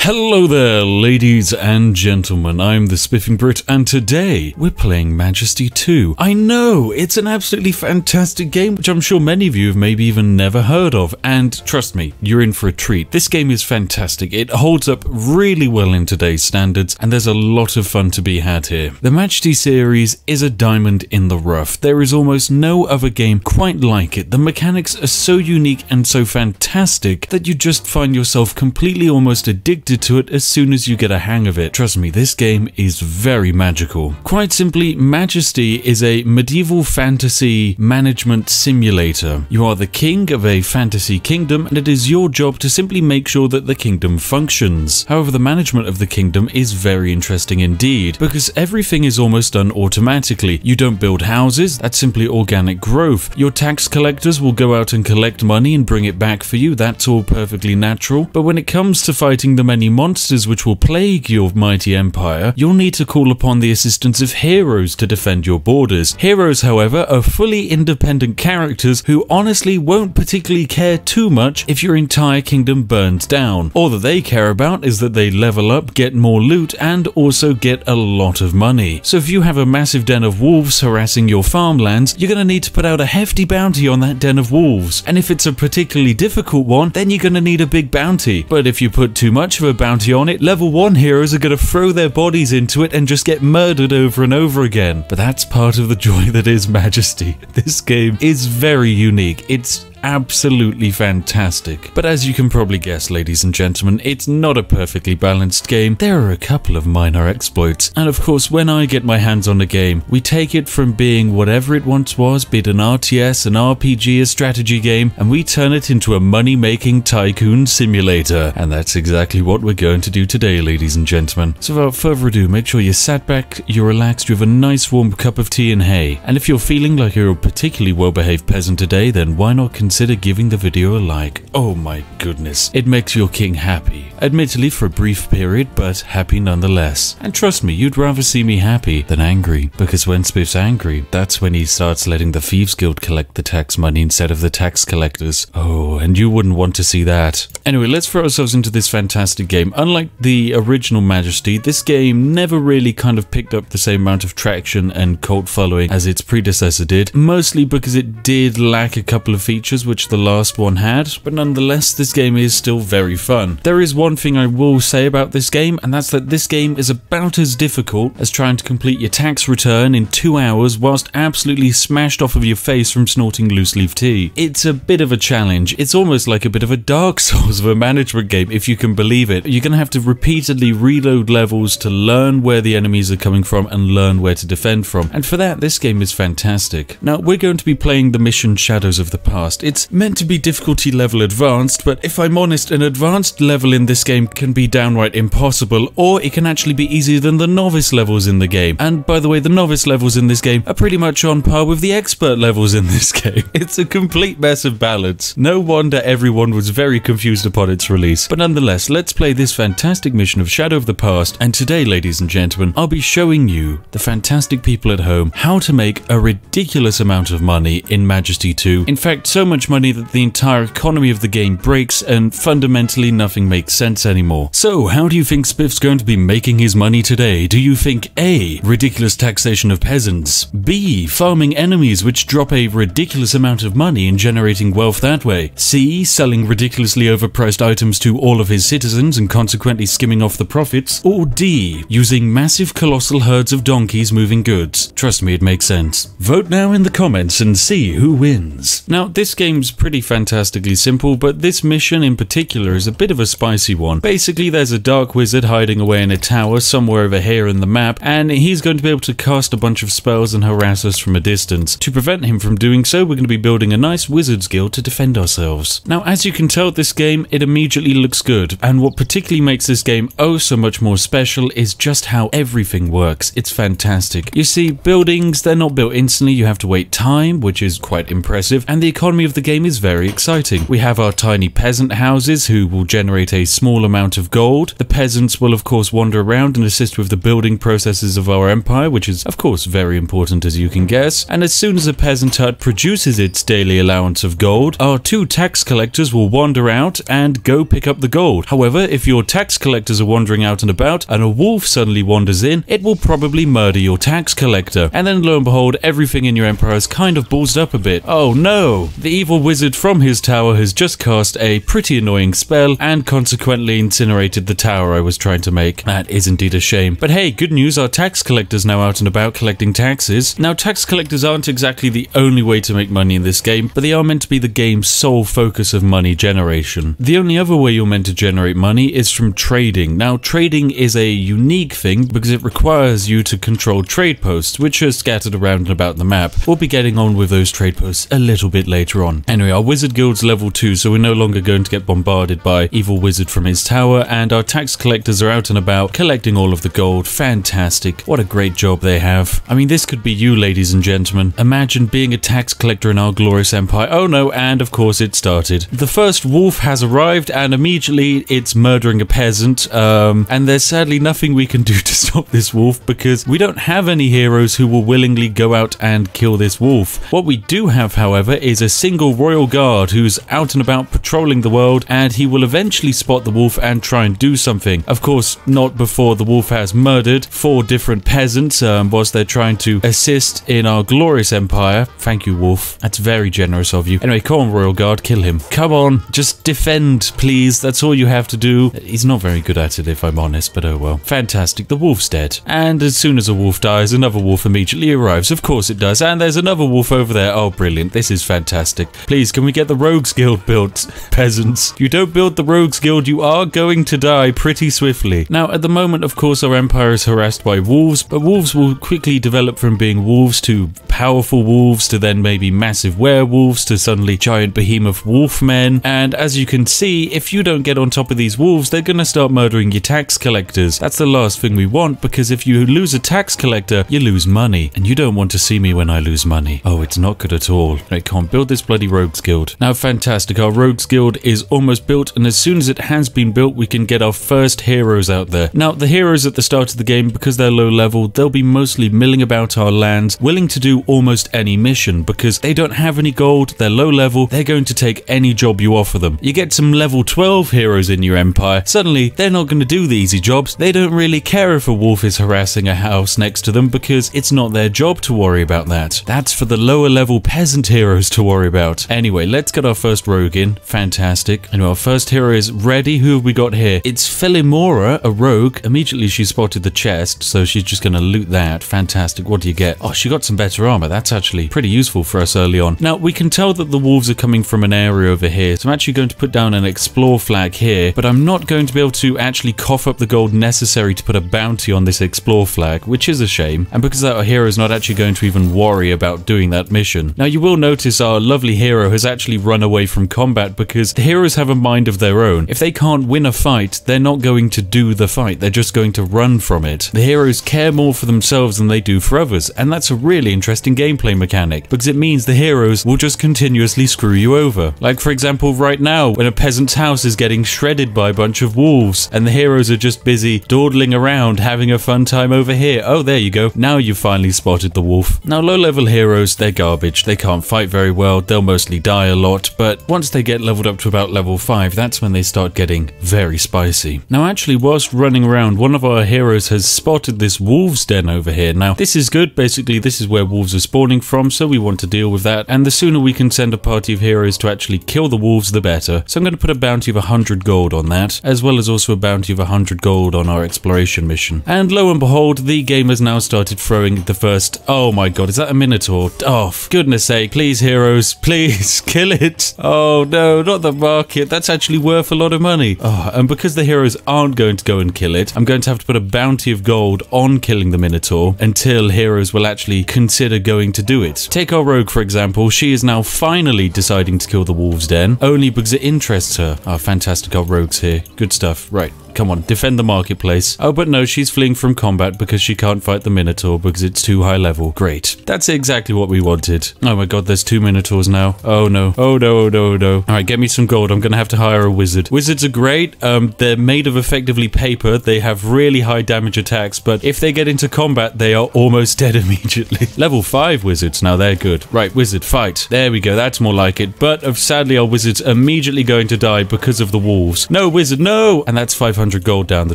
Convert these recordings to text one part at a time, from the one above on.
Hello there, ladies and gentlemen, I'm the Spiffing Brit, and today we're playing Majesty 2. I know, it's an absolutely fantastic game, which I'm sure many of you have maybe even never heard of, and trust me, you're in for a treat. This game is fantastic, it holds up really well in today's standards, and there's a lot of fun to be had here. The Majesty series is a diamond in the rough. There is almost no other game quite like it. The mechanics are so unique and so fantastic that you just find yourself completely almost addicted to it as soon as you get a hang of it. Trust me, this game is very magical. Quite simply, Majesty is a medieval fantasy management simulator. You are the king of a fantasy kingdom, and it is your job to simply make sure that the kingdom functions. However, the management of the kingdom is very interesting indeed, because everything is almost done automatically. You don't build houses, that's simply organic growth. Your tax collectors will go out and collect money and bring it back for you, that's all perfectly natural. But when it comes to fighting the many monsters which will plague your mighty empire, you'll need to call upon the assistance of heroes to defend your borders. Heroes, however, are fully independent characters who honestly won't particularly care too much if your entire kingdom burns down. All that they care about is that they level up, get more loot, and also get a lot of money. So if you have a massive den of wolves harassing your farmlands, you're going to need to put out a hefty bounty on that den of wolves. And if it's a particularly difficult one, then you're going to need a big bounty. But if you put too much of a bounty on it, level 1 heroes are going to throw their bodies into it and just get murdered over and over again. But that's part of the joy that is Majesty. This game is very unique. It's absolutely fantastic. But as you can probably guess, ladies and gentlemen, it's not a perfectly balanced game. There are a couple of minor exploits. And of course, when I get my hands on a game, we take it from being whatever it once was, be it an RTS, an RPG, a strategy game, and we turn it into a money-making tycoon simulator. And that's exactly what we're going to do today, ladies and gentlemen. So without further ado, make sure you're sat back, you're relaxed, you have a nice warm cup of tea and hay. And if you're feeling like you're a particularly well-behaved peasant today, then why not consider giving the video a like. Oh my goodness, it makes your king happy. Admittedly for a brief period, but happy nonetheless. And trust me, you'd rather see me happy than angry, because when Spiff's angry, that's when he starts letting the Thieves Guild collect the tax money instead of the tax collectors. Oh, and you wouldn't want to see that. Anyway, let's throw ourselves into this fantastic game. Unlike the original Majesty, this game never really kind of picked up the same amount of traction and cult following as its predecessor did, mostly because it did lack a couple of features which the last one had, but nonetheless this game is still very fun. There is one thing I will say about this game, and that's that this game is about as difficult as trying to complete your tax return in 2 hours whilst absolutely smashed off of your face from snorting loose leaf tea. It's a bit of a challenge. It's almost like a bit of a Dark Souls of a management game, if you can believe it. You're going to have to repeatedly reload levels to learn where the enemies are coming from and learn where to defend from, and for that this game is fantastic. Now we're going to be playing the mission Shadows of the Past. It's meant to be difficulty level advanced, but if I'm honest, an advanced level in this game can be downright impossible, or it can actually be easier than the novice levels in the game. And by the way, the novice levels in this game are pretty much on par with the expert levels in this game. It's a complete mess of balance. No wonder everyone was very confused upon its release. But nonetheless, let's play this fantastic mission of Shadow of the Past, and today, ladies and gentlemen, I'll be showing you, the fantastic people at home, how to make a ridiculous amount of money in Majesty 2. In fact, so much money that the entire economy of the game breaks and fundamentally nothing makes sense anymore. So, how do you think Spiff's going to be making his money today? Do you think A, ridiculous taxation of peasants, B, farming enemies which drop a ridiculous amount of money and generating wealth that way, C, selling ridiculously overpriced items to all of his citizens and consequently skimming off the profits, or D, using massive colossal herds of donkeys moving goods? Trust me, it makes sense. Vote now in the comments and see who wins. Now, this game's pretty fantastically simple, but this mission in particular is a bit of a spicy one. Basically, there's a dark wizard hiding away in a tower somewhere over here in the map, and he's going to be able to cast a bunch of spells and harass us from a distance. To prevent him from doing so, we're going to be building a nice wizard's guild to defend ourselves. Now, as you can tell, this game, it immediately looks good, and what particularly makes this game oh so much more special is just how everything works. It's fantastic. You see, buildings, they're not built instantly, you have to wait time, which is quite impressive, and the economy of the game is very exciting. We have our tiny peasant houses who will generate a small amount of gold. The peasants will of course wander around and assist with the building processes of our empire, which is of course very important as you can guess. And as soon as a peasant hut produces its daily allowance of gold, our 2 tax collectors will wander out and go pick up the gold. However, if your tax collectors are wandering out and about and a wolf suddenly wanders in, it will probably murder your tax collector. And then lo and behold, everything in your empire is kind of ballsed up a bit. Oh no! The evil wizard from his tower has just cast a pretty annoying spell and consequently incinerated the tower I was trying to make. That is indeed a shame. But hey, good news, our tax collector's now out and about collecting taxes. Now, tax collectors aren't exactly the only way to make money in this game, but they are meant to be the game's sole focus of money generation. The only other way you're meant to generate money is from trading. Now, trading is a unique thing because it requires you to control trade posts, which are scattered around and about the map. We'll be getting on with those trade posts a little bit later on. Anyway, our wizard guild's level 2, so we're no longer going to get bombarded by evil wizard from his tower, and our tax collectors are out and about collecting all of the gold. Fantastic. What a great job they have. I mean, this could be you, ladies and gentlemen. Imagine being a tax collector in our glorious empire. Oh no, and of course it started. The first wolf has arrived and immediately it's murdering a peasant, and there's sadly nothing we can do to stop this wolf because we don't have any heroes who will willingly go out and kill this wolf. What we do have, however, is a single royal guard who's out and about patrolling the world, and he will eventually spot the wolf and try and do something. Of course, not before the wolf has murdered 4 different peasants whilst they're trying to assist in our glorious empire. Thank you, wolf. That's very generous of you. Anyway, come on, royal guard, kill him. Come on, just defend, please. That's all you have to do. He's not very good at it, if I'm honest, but oh well. Fantastic, the wolf's dead. And as soon as a wolf dies, another wolf immediately arrives. Of course it does. And there's another wolf over there. Oh, brilliant. This is fantastic. Please, can we get the Rogues Guild built, peasants? If you don't build the Rogues Guild, you are going to die pretty swiftly. Now, at the moment, of course, our empire is harassed by wolves, but wolves will quickly develop from being wolves to powerful wolves to then maybe massive werewolves to suddenly giant behemoth wolfmen. And as you can see, if you don't get on top of these wolves, they're going to start murdering your tax collectors. That's the last thing we want, because if you lose a tax collector, you lose money. And you don't want to see me when I lose money. Oh, it's not good at all. I can't build this bloody Rogues Guild. Now, fantastic. Our Rogues Guild is almost built, and as soon as it has been built, we can get our first heroes out there. Now, the heroes at the start of the game, because they're low level, they'll be mostly milling about our lands, willing to do almost any mission, because they don't have any gold, they're low level, they're going to take any job you offer them. You get some level 12 heroes in your empire, suddenly they're not going to do the easy jobs. They don't really care if a wolf is harassing a house next to them because it's not their job to worry about that. That's for the lower level peasant heroes to worry about. Anyway, let's get our first rogue in. Fantastic. And our first hero is ready. Who have we got here? It's Philimora, a rogue. Immediately she spotted the chest, so she's just going to loot that. Fantastic. What do you get? Oh, she got some better armor. That's actually pretty useful for us early on. Now, we can tell that the wolves are coming from an area over here, so I'm actually going to put down an explore flag here, but I'm not going to be able to actually cough up the gold necessary to put a bounty on this explore flag, which is a shame, and because our hero is not actually going to even worry about doing that mission. Now, you will notice our lovely hero has actually run away from combat because the heroes have a mind of their own. If they can't win a fight, they're not going to do the fight, they're just going to run from it. The heroes care more for themselves than they do for others, and that's a really interesting gameplay mechanic, because it means the heroes will just continuously screw you over. Like, for example, right now, when a peasant's house is getting shredded by a bunch of wolves, and the heroes are just busy dawdling around, having a fun time over here. Oh, there you go. Now you've finally spotted the wolf. Now, low-level heroes, they're garbage. They can't fight very well. They'll mostly die a lot, but once they get leveled up to about level 5, that's when they start getting very spicy. Now, actually, whilst running around, one of our heroes has spotted this wolf's den over here. Now, this is good. Basically, this is where wolves are spawning from, so we want to deal with that, and the sooner we can send a party of heroes to actually kill the wolves, the better. So I'm going to put a bounty of 100 gold on that, as well as also a bounty of 100 gold on our exploration mission. And lo and behold, the game has now started throwing the first... Oh my god, is that a minotaur? Oh, for goodness sake, please heroes, please, kill it. Oh no, not the market. That's actually worth a lot of money. Oh, and because the heroes aren't going to go and kill it, I'm going to have to put a bounty of gold on killing the minotaur until heroes will actually consider going to do it. Take our rogue, for example. She is now finally deciding to kill the wolves den, only because it interests her. Oh, fantastic, our rogues here. Good stuff. Right. come on, defend the marketplace. Oh, but no, she's fleeing from combat because she can't fight the Minotaur because it's too high level. Great. That's exactly what we wanted. Oh my god, there's 2 Minotaurs now. Oh no. Oh no, oh no, oh no. Alright, get me some gold. I'm gonna have to hire a wizard. Wizards are great. They're made of effectively paper. They have really high damage attacks, but if they get into combat, they are almost dead immediately. Level 5 wizards. Now they're good. Right, wizard, fight. There we go. That's more like it. But sadly, our wizard's immediately going to die because of the wolves. No, wizard, no! And that's 500 gold down the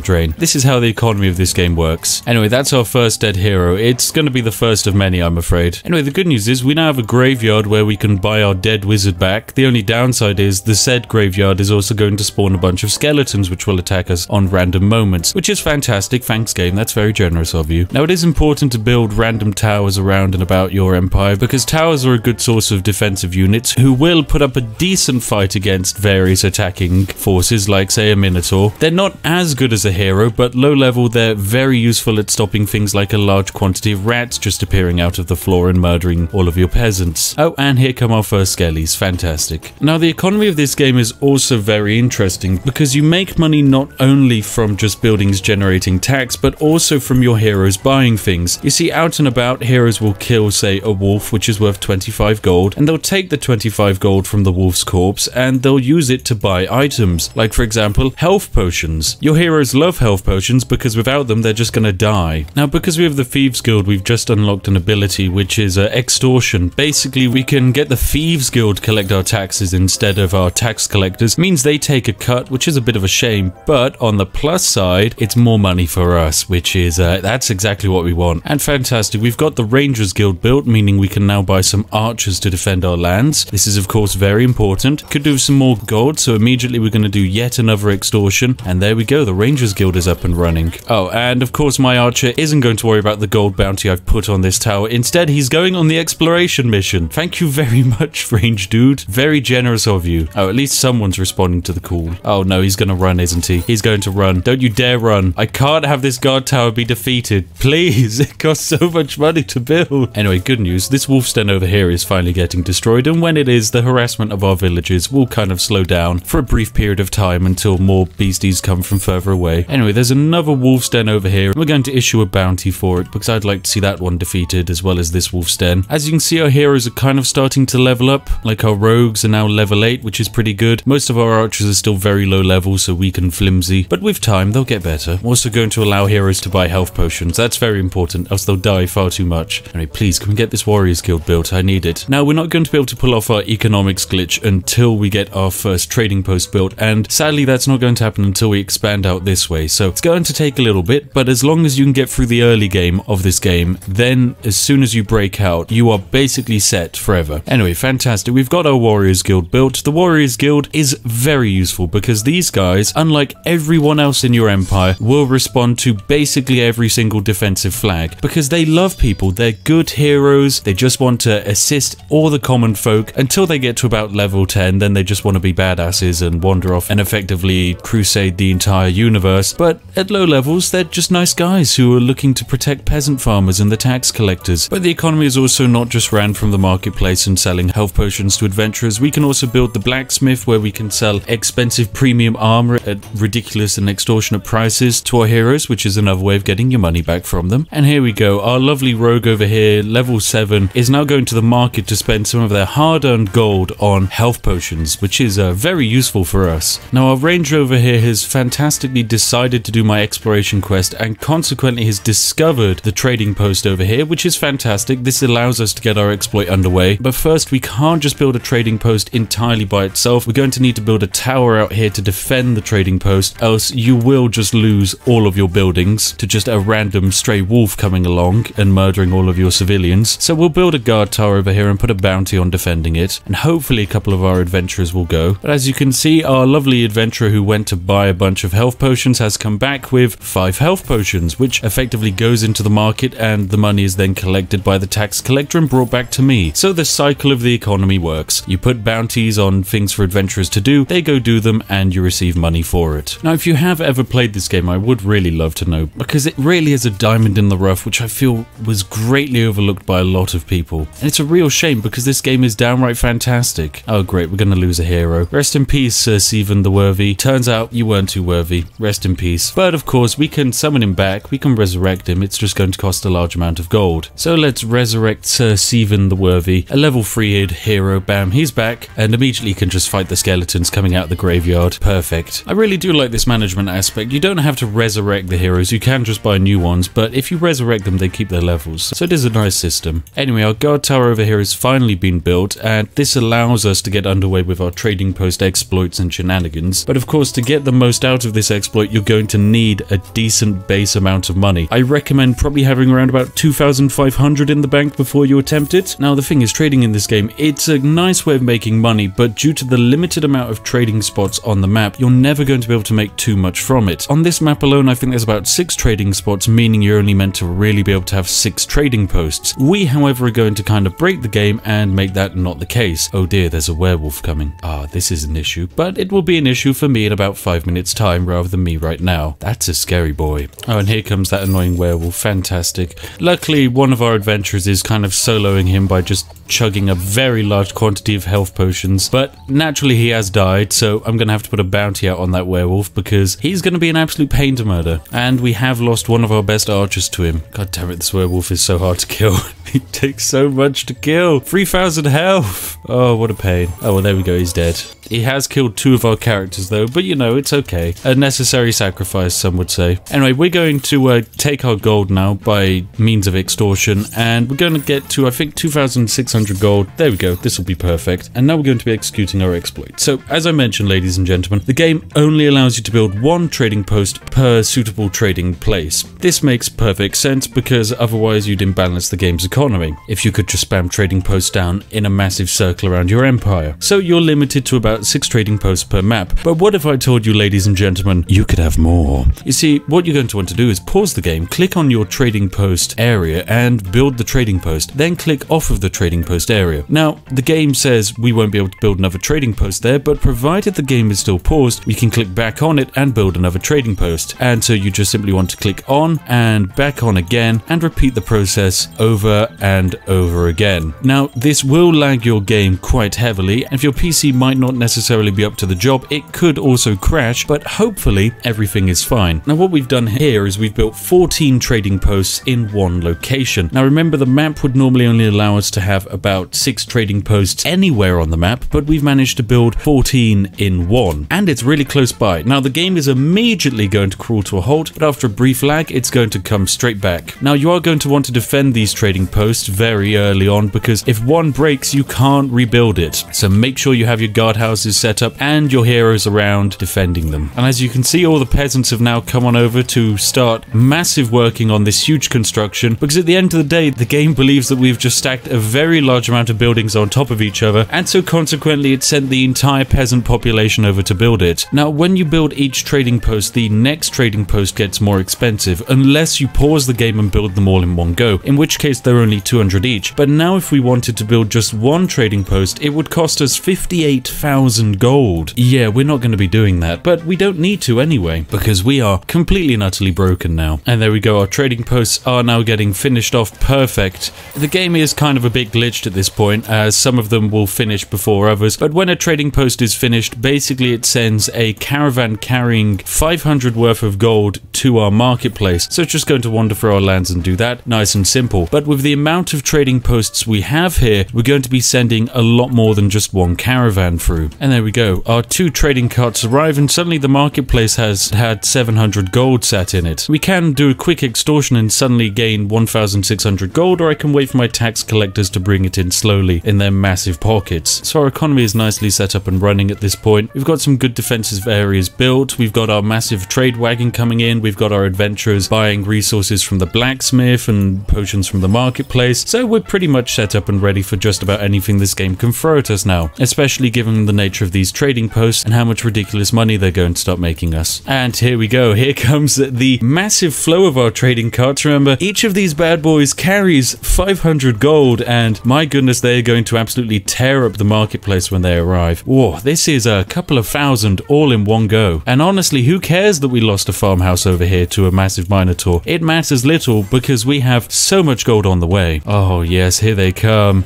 drain. This is how the economy of this game works. Anyway, that's our first dead hero. It's going to be the first of many, I'm afraid. Anyway, the good news is we now have a graveyard where we can buy our dead wizard back. The only downside is the said graveyard is also going to spawn a bunch of skeletons which will attack us on random moments, which is fantastic. Thanks, game. That's very generous of you. Now, it is important to build random towers around and about your empire because towers are a good source of defensive units who will put up a decent fight against various attacking forces like, say, a Minotaur. They're not as good as a hero, but low level they're very useful at stopping things like a large quantity of rats just appearing out of the floor and murdering all of your peasants. Oh, and here come our first skellies. Fantastic. Now, the economy of this game is also very interesting because you make money not only from just buildings generating tax, but also from your heroes buying things. You see, out and about, heroes will kill, say, a wolf, which is worth 25 gold, and they'll take the 25 gold from the wolf's corpse and they'll use it to buy items, like, for example, health potions. Your heroes love health potions because without them, they're just gonna die. Now, because we have the Thieves Guild, we've just unlocked an ability, which is extortion. Basically, we can get the Thieves Guild collect our taxes instead of our tax collectors. It means they take a cut, which is a bit of a shame, but on the plus side, it's more money for us, which is, that's exactly what we want. And fantastic, we've got the Rangers Guild built, meaning we can now buy some archers to defend our lands. This is, of course, very important. Could do some more gold, so immediately we're going to do yet another extortion, and there we go, the Rangers Guild is up and running. Oh, and of course my archer isn't going to worry about the gold bounty I've put on this tower. Instead, he's going on the exploration mission. Thank you very much, Range Dude. Very generous of you. Oh, at least someone's responding to the call. Oh no, he's gonna run, isn't he? He's going to run. Don't you dare run. I can't have this guard tower be defeated. Please, it costs so much money to build. Anyway, good news. This wolf's den over here is finally getting destroyed, and when it is, the harassment of our villages will kind of slow down for a brief period of time until more beasties come from further away. Anyway, there's another wolf's den over here. We're going to issue a bounty for it because I'd like to see that one defeated as well as this wolf's den. As you can see, our heroes are kind of starting to level up. Like our rogues are now level 8, which is pretty good. Most of our archers are still very low level, so weak and flimsy, but with time they'll get better. I'm also going to allow heroes to buy health potions. That's very important, else they'll die far too much. Anyway, please, can we get this Warriors Guild built? I need it. Now, we're not going to be able to pull off our economics glitch until we get our first trading post built, and sadly that's not going to happen until we expand out this way, so it's going to take a little bit, but as long as you can get through the early game of this game, then as soon as you break out, you are basically set forever. Anyway, fantastic. We've got our Warriors Guild built. The Warriors Guild is very useful because these guys, unlike everyone else in your empire, will respond to basically every single defensive flag because they love people. They're good heroes. They just want to assist all the common folk until they get to about level 10. Then they just want to be badasses and wander off and effectively crusade the entire universe. But at low levels, they're just nice guys who are looking to protect peasant farmers and the tax collectors. But the economy is also not just ran from the marketplace and selling health potions to adventurers. We can also build the Blacksmith, where we can sell expensive premium armor at ridiculous and extortionate prices to our heroes, which is another way of getting your money back from them. And here we go. Our lovely rogue over here, level 7, is now going to the market to spend some of their hard-earned gold on health potions, which is very useful for us. Now, our ranger over here has fantastically decided to do my exploration quest and consequently has discovered the trading post over here, which is fantastic. This allows us to get our exploit underway. But first, we can't just build a trading post entirely by itself. We're going to need to build a tower out here to defend the trading post, else you will just lose all of your buildings to just a random stray wolf coming along and murdering all of your civilians. So we'll build a guard tower over here and put a bounty on defending it, and hopefully a couple of our adventurers will go. But as you can see, our lovely adventurer who went to buy a bunch of health potions has come back with 5 health potions, which effectively goes into the market, and the money is then collected by the tax collector and brought back to me. So the cycle of the economy works. You put bounties on things for adventurers to do, they go do them, and you receive money for it. Now, if you have ever played this game, I would really love to know, because it really is a diamond in the rough, which I feel was greatly overlooked by a lot of people. And it's a real shame because this game is downright fantastic. Oh great, we're gonna lose a hero. Rest in peace, Sir Stephen the Worthy. Turns out you weren't too worthy. Rest in peace. But of course, we can summon him back. We can resurrect him. It's just going to cost a large amount of gold. So let's resurrect Sir Stephen the Worthy. A level 3 hero. Bam, he's back. And immediately can just fight the skeletons coming out of the graveyard. Perfect. I really do like this management aspect. You don't have to resurrect the heroes. You can just buy new ones. But if you resurrect them, they keep their levels. So it is a nice system. Anyway, our guard tower over here has finally been built. And this allows us to get underway with our trading post exploits and shenanigans. But of course, to get the most out of this exploit, you're going to need a decent base amount of money. I recommend probably having around about 2,500 in the bank before you attempt it. Now, the thing is, trading in this game, it's a nice way of making money, but due to the limited amount of trading spots on the map, you're never going to be able to make too much from it. On this map alone, I think there's about 6 trading spots, meaning you're only meant to really be able to have 6 trading posts. We, however, are going to kind of break the game and make that not the case. Oh dear, there's a werewolf coming. Ah, this is an issue, but it will be an issue for me in about 5 minutes time rather than me right now. That's a scary boy. Oh, and here comes that annoying werewolf. Fantastic. Luckily, one of our adventurers is kind of soloing him by just chugging a very large quantity of health potions, but naturally he has died, so I'm gonna have to put a bounty out on that werewolf because he's gonna be an absolute pain to murder. And we have lost one of our best archers to him. God damn it, this werewolf is so hard to kill. He takes so much to kill. 3,000 health. Oh, what a pain. Oh, well, there we go. He's dead. He has killed 2 of our characters, though, but you know, it's okay. A necessary sacrifice, some would say. Anyway, we're going to take our gold now by means of extortion, and we're going to get to, I think, 2,600 gold. There we go. This will be perfect. And now we're going to be executing our exploit. So, as I mentioned, ladies and gentlemen, the game only allows you to build 1 trading post per suitable trading place. This makes perfect sense because otherwise you'd imbalance the game's economy if you could just spam trading posts down in a massive circle around your empire. So you're limited to about 6 trading posts per map. But what if I told you, ladies and gentlemen, you could have more? You see, what you're going to want to do is pause the game, click on your trading post area and build the trading post, then click off of the trading post area. Now, the game says we won't be able to build another trading post there, but provided the game is still paused, we can click back on it and build another trading post. And so you just simply want to click on and back on again and repeat the process over and over again. Now, this will lag your game quite heavily, and if your PC might not necessarily be up to the job, it could also crash, but hopefully everything is fine. Now, what we've done here is we've built 14 trading posts in one location. Now, remember, the map would normally only allow us to have about 6 trading posts anywhere on the map, but we've managed to build 14 in one, and it's really close by. Now, the game is immediately going to crawl to a halt, but after a brief lag, it's going to come straight back. Now, you are going to want to defend these trading posts very early on, because if one breaks, you can't rebuild it. So make sure you have your guardhouses set up and your heroes around defending them. And as you can see, all the peasants have now come on over to start massive working on this huge construction, because at the end of the day, the game believes that we've just stacked a very large amount of buildings on top of each other, and so consequently it sent the entire peasant population over to build it. Now, when you build each trading post, the next trading post gets more expensive, unless you pause the game and build them all in one go, in which case they're only 200 each. But now if we wanted to build just one trading post, it would cost us 58,000 gold. Yeah, we're not going to be doing that, but we don't need to anyway, because we are completely and utterly broken now. And there we go, our trading posts are now getting finished off perfect. The game is kind of a bit glitched at this point, as some of them will finish before others, but when a trading post is finished, basically it sends a caravan carrying 500 worth of gold to our marketplace. So it's just going to wander through our lands and do that, nice and simple. But with the amount of trading posts we have here, we're going to be sending a lot more than just one caravan through. And there we go, our 2 trading carts arrive, and suddenly the marketplace has had 700 gold sat in it. We can do a quick extortion and suddenly gain 1,600 gold, or I can wait for my tax collectors to bring it in slowly in their massive pockets. So our economy is nicely set up and running at this point. We've got some good defensive areas built, we've got our massive trade wagon coming in, we've got our adventurers buying resources from the blacksmith and potions from the marketplace, so we're pretty much set up and ready for just about anything this game can throw at us now, especially given the nature of these trading posts and how much ridiculous money they're going to start making us. And here we go, here comes the massive flow of our trading carts. Remember, each of these bad boys carries 500 gold, and my goodness, they're going to absolutely tear up the marketplace when they arrive. Whoa, this is a couple of thousand all in one go. And honestly, who cares that we lost a farmhouse over here to a massive minotaur? It matters little because we have so much gold on the way. Oh yes, here they come,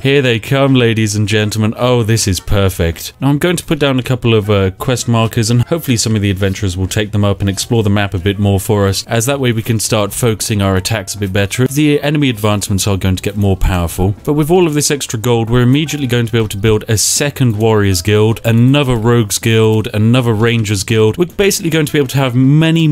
ladies and gentlemen. Oh, this is perfect. Now I'm going going to put down a couple of quest markers, and hopefully some of the adventurers will take them up and explore the map a bit more for us, as that way we can start focusing our attacks a bit better. The enemy advancements are going to get more powerful, but with all of this extra gold, we're immediately going to be able to build a second warriors guild, another rogues guild, another rangers guild. We're basically going to be able to have many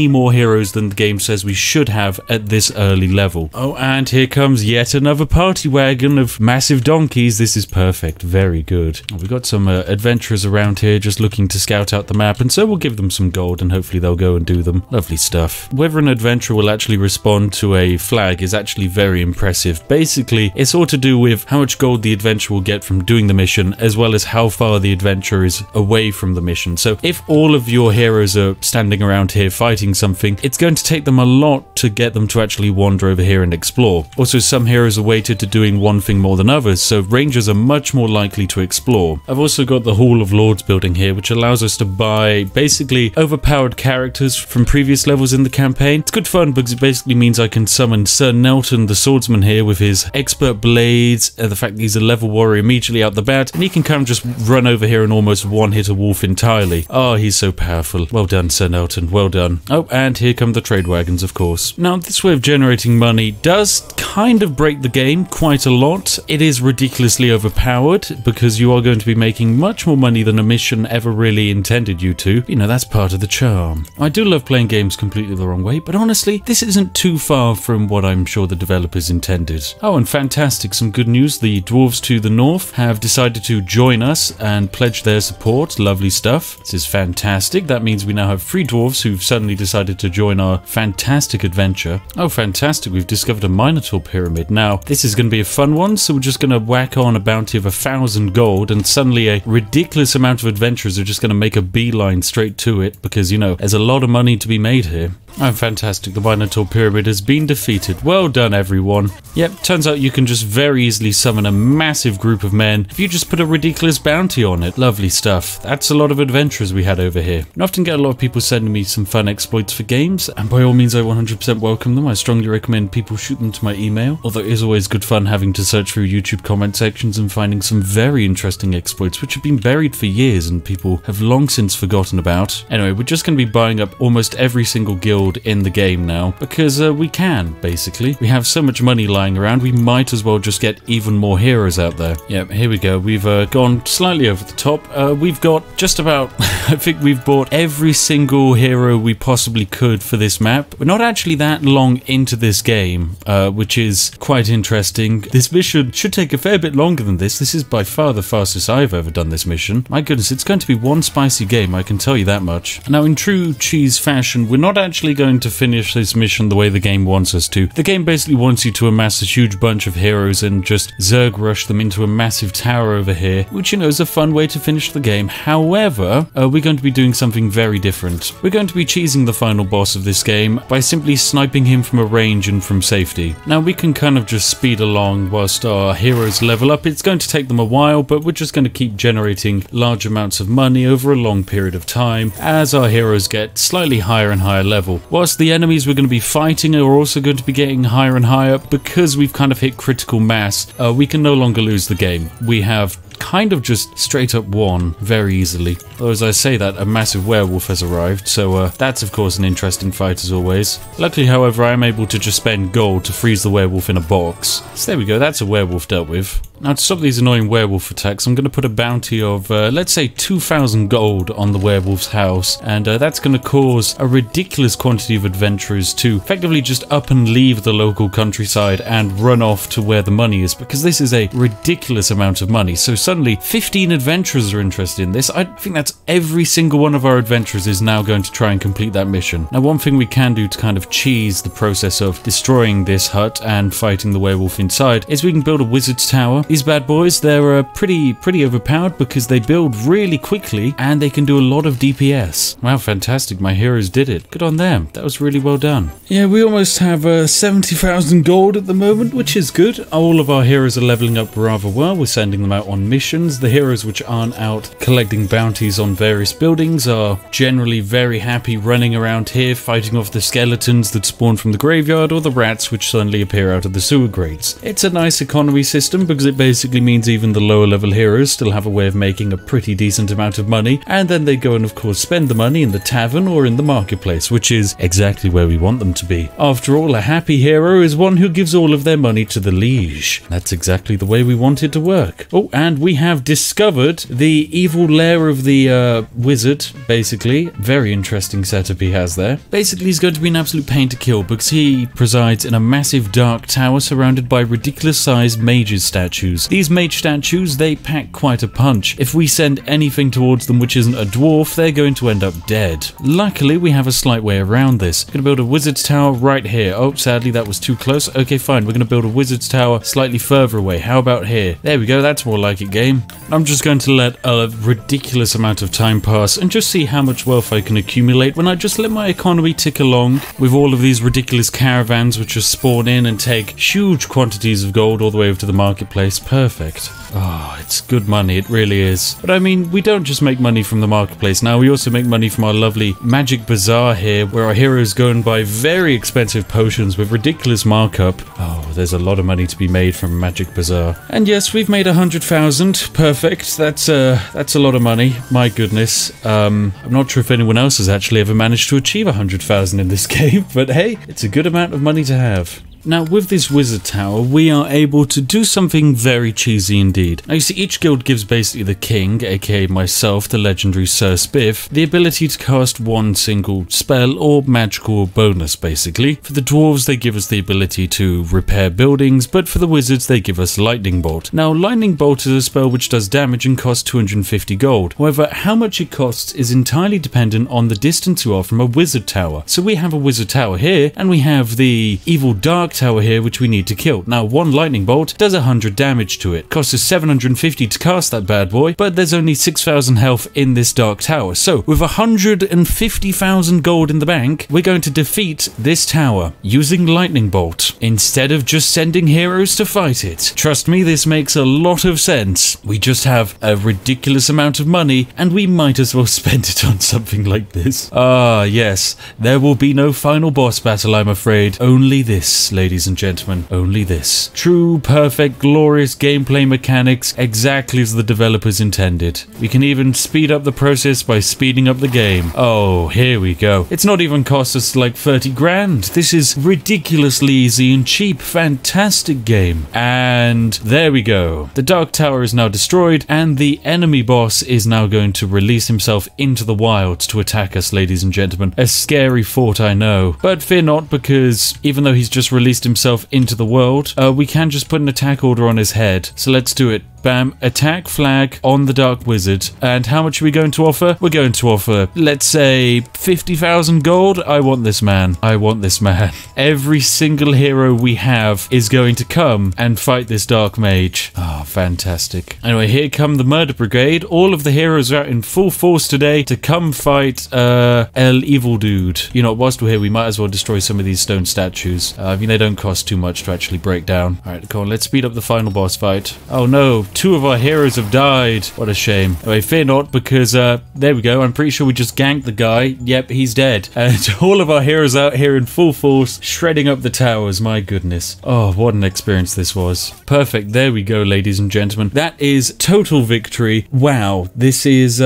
more heroes than the game says we should have at this early level. Oh, and here comes yet another party wagon of massive donkeys. This is perfect. Very good. We've got some adventurers around here just looking to scout out the map, and so we'll give them some gold and hopefully they'll go and do them. Lovely stuff. Whether an adventurer will actually respond to a flag is actually very impressive. Basically, it's all to do with how much gold the adventurer will get from doing the mission, as well as how far the adventurer is away from the mission. So if all of your heroes are standing around here fighting something, it's going to take them a lot to get them to actually wander over here and explore. Also, some heroes are weighted to doing one thing more than others, so rangers are much more likely to explore. I've also got the Hall of Lords building here, which allows us to buy basically overpowered characters from previous levels in the campaign. It's good fun because it basically means I can summon Sir Nelton the swordsman here with his expert blades, the fact that he's a level warrior immediately out the bat, and he can kind of just run over here and almost one-hit a wolf entirely. Oh, he's so powerful. Well done, Sir Nelton. Well done. Oh, and here come the trade wagons, of course. Now, this way of generating money does kind of break the game quite a lot. It is ridiculously overpowered because you are going to be making much more money than a mission ever really intended you to. You know, that's part of the charm. I do love playing games completely the wrong way, but honestly, this isn't too far from what I'm sure the developers intended. Oh, and fantastic, some good news. The dwarves to the north have decided to join us and pledge their support. Lovely stuff. This is fantastic. That means we now have 3 dwarves who've suddenly decided to join our fantastic adventure. Oh, fantastic. We've discovered a Minotaur pyramid. Now, this is going to be a fun one, so we're just going to whack on a bounty of 1,000 gold, and suddenly a ridiculous amount of adventurers are just going to make a beeline straight to it because, you know, there's a lot of money to be made here. Oh, fantastic. The Minotaur pyramid has been defeated. Well done, everyone. Yep, turns out you can just very easily summon a massive group of men if you just put a ridiculous bounty on it. Lovely stuff. That's a lot of adventurers we had over here. I often get a lot of people sending me some fun exploits for games, and by all means I 100% welcome them. I strongly recommend people shoot them to my email, although it is always good fun having to search through YouTube comment sections and finding some very interesting exploits which have been buried for years and people have long since forgotten about. Anyway, we're just going to be buying up almost every single guild in the game now because we can, basically. We have so much money lying around, we might as well just get even more heroes out there. Yep, here we go. We've gone slightly over the top. We've got just about, I think we've bought every single hero we possibly could for this map. We're not actually that long into this game, which is quite interesting. This mission should take a fair bit longer than this. This is by far the fastest I've ever done this mission. My goodness, it's going to be one spicy game, I can tell you that much. Now, in true cheese fashion, we're not actually going to finish this mission the way the game wants us to. The game basically wants you to amass a huge bunch of heroes and just zerg rush them into a massive tower over here, which, you know, is a fun way to finish the game. However, we're going to be doing something very different. We're going to be cheesing the final boss of this game by simply sniping him from a range and from safety. Now, we can kind of just speed along whilst our heroes level up. It's going to take them a while, but we're just going to keep generating large amounts of money over a long period of time as our heroes get slightly higher and higher level. Whilst the enemies we're going to be fighting are also going to be getting higher and higher, because we've kind of hit critical mass, we can no longer lose the game. We have kind of just straight up won very easily. Though as I say that, a massive werewolf has arrived, so that's of course an interesting fight as always. Luckily, however, I am able to just spend gold to freeze the werewolf in a box. So there we go, that's a werewolf dealt with. Now, to stop these annoying werewolf attacks, I'm going to put a bounty of, let's say, 2,000 gold on the werewolf's house, and that's going to cause a ridiculous quantity of adventurers to effectively just up and leave the local countryside and run off to where the money is, because this is a ridiculous amount of money. So suddenly, 15 adventurers are interested in this. I think that's every single one of our adventurers is now going to try and complete that mission. Now, one thing we can do to kind of cheese the process of destroying this hut and fighting the werewolf inside is we can build a wizard's tower. These bad boys, they're pretty overpowered because they build really quickly and they can do a lot of DPS. Wow, fantastic. My heroes did it. Good on them. That was really well done. Yeah, we almost have 70,000 gold at the moment, which is good. All of our heroes are leveling up rather well. We're sending them out on missions. The heroes which aren't out collecting bounties on various buildings are generally very happy running around here, fighting off the skeletons that spawn from the graveyard or the rats which suddenly appear out of the sewer grates. It's a nice economy system because it it basically means even the lower level heroes still have a way of making a pretty decent amount of money, and then they go and of course spend the money in the tavern or in the marketplace, which is exactly where we want them to be. After all, a happy hero is one who gives all of their money to the liege. That's exactly the way we want it to work. Oh, and we have discovered the evil lair of the wizard, basically. Very interesting setup he has there. Basically, he's going to be an absolute pain to kill because he presides in a massive dark tower surrounded by ridiculous sized mages statues. These mage statues, they pack quite a punch. If we send anything towards them which isn't a dwarf, they're going to end up dead. Luckily, we have a slight way around this. We're going to build a wizard's tower right here. Oh, sadly, that was too close. Okay, fine. We're going to build a wizard's tower slightly further away. How about here? There we go. That's more like it, game. I'm just going to let a ridiculous amount of time pass and just see how much wealth I can accumulate when I just let my economy tick along with all of these ridiculous caravans which just spawn in and take huge quantities of gold all the way over to the marketplace. Perfect. Oh, it's good money, it really is. But I mean, we don't just make money from the marketplace now, we also make money from our lovely magic bazaar here, where our heroes go and buy very expensive potions with ridiculous markup. Oh, there's a lot of money to be made from magic bazaar. And yes, we've made 100,000. Perfect. That's a lot of money. My goodness. I'm not sure if anyone else has actually ever managed to achieve 100,000 in this game, but hey, it's a good amount of money to have. Now, with this wizard tower, we are able to do something very cheesy indeed. Now, you see, each guild gives basically the king, aka myself, the legendary Sir Spiff, the ability to cast one single spell or magical bonus, basically. For the dwarves, they give us the ability to repair buildings, but for the wizards, they give us Lightning Bolt. Now, Lightning Bolt is a spell which does damage and costs 250 gold. However, how much it costs is entirely dependent on the distance you are from a wizard tower. So we have a wizard tower here, and we have the evil dark tower here which we need to kill. Now, one lightning bolt does 100 damage to it. Costs us 750 to cast that bad boy, but there's only 6,000 health in this dark tower. So with 150,000 gold in the bank, we're going to defeat this tower using lightning bolt instead of just sending heroes to fight it. Trust me, this makes a lot of sense. We just have a ridiculous amount of money and we might as well spend it on something like this. Ah, yes, there will be no final boss battle, I'm afraid. Only this, ladies and gentlemen, only this. True, perfect, glorious gameplay mechanics, exactly as the developers intended. We can even speed up the process by speeding up the game. Oh, here we go. It's not even cost us like 30 grand. This is ridiculously easy and cheap. Fantastic game. And there we go. The Dark Tower is now destroyed, and the enemy boss is now going to release himself into the wild to attack us, ladies and gentlemen. A scary thought, I know. But fear not, because even though he's just released himself into the world, we can just put an attack order on his head. So let's do it. Bam, attack flag on the Dark Wizard. And how much are we going to offer? We're going to offer, let's say, 50,000 gold. I want this man. I want this man. Every single hero we have is going to come and fight this Dark Mage. Oh, fantastic. Anyway, here come the Murder Brigade. All of the heroes are out in full force today to come fight El Evil Dude. You know, whilst we're here, we might as well destroy some of these stone statues. I mean, they don't cost too much to actually break down. Alright, come on, let's speed up the final boss fight. Oh no, 2 of our heroes have died. What a shame. Anyway, fear not, because there we go. I'm pretty sure we just ganked the guy. Yep, he's dead. And all of our heroes out here in full force, shredding up the towers. My goodness. Oh, what an experience this was. Perfect. There we go, ladies and gentlemen. That is total victory. Wow, this is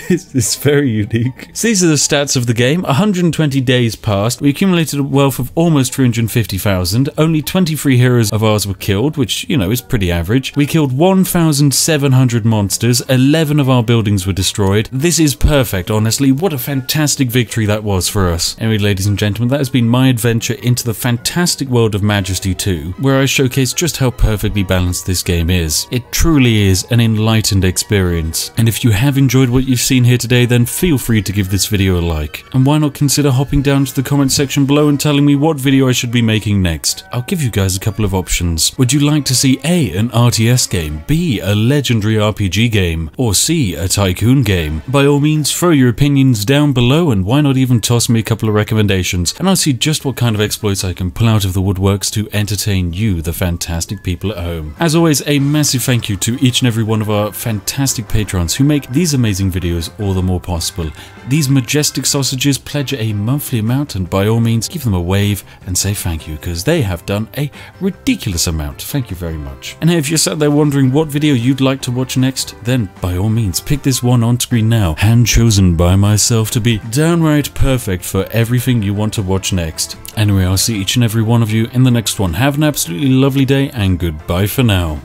it's very unique. So these are the stats of the game. 120 days passed. We accumulated a wealth of almost 350,000. Only 23 heroes of ours were killed, which, you know, is pretty average. We killed 1,700 monsters. 11 of our buildings were destroyed. This is perfect, honestly. What a fantastic victory that was for us. Anyway, ladies and gentlemen, that has been my adventure into the fantastic world of Majesty 2, where I showcase just how perfectly balanced this game is. It truly is an enlightened experience. And if you have enjoyed what you've seen here today, then feel free to give this video a like. And why not consider hopping down to the comment section below and telling me what video I should be making next. I'll give you guys a couple of options. Would you like to see A, an RTS game, B, a legendary RPG game, or C, a tycoon game? By all means, throw your opinions down below, and why not even toss me a couple of recommendations, and I'll see just what kind of exploits I can pull out of the woodworks to entertain you, the fantastic people at home. As always, a massive thank you to each and every one of our fantastic patrons who make these amazing amazing videos, all the more possible. These majestic sausages pledge a monthly amount, and by all means give them a wave and say thank you, because they have done a ridiculous amount. Thank you very much. And if you're sat there wondering what video you'd like to watch next, then by all means pick this one on screen now, hand chosen by myself to be downright perfect for everything you want to watch next. Anyway, I'll see each and every one of you in the next one. Have an absolutely lovely day, and goodbye for now.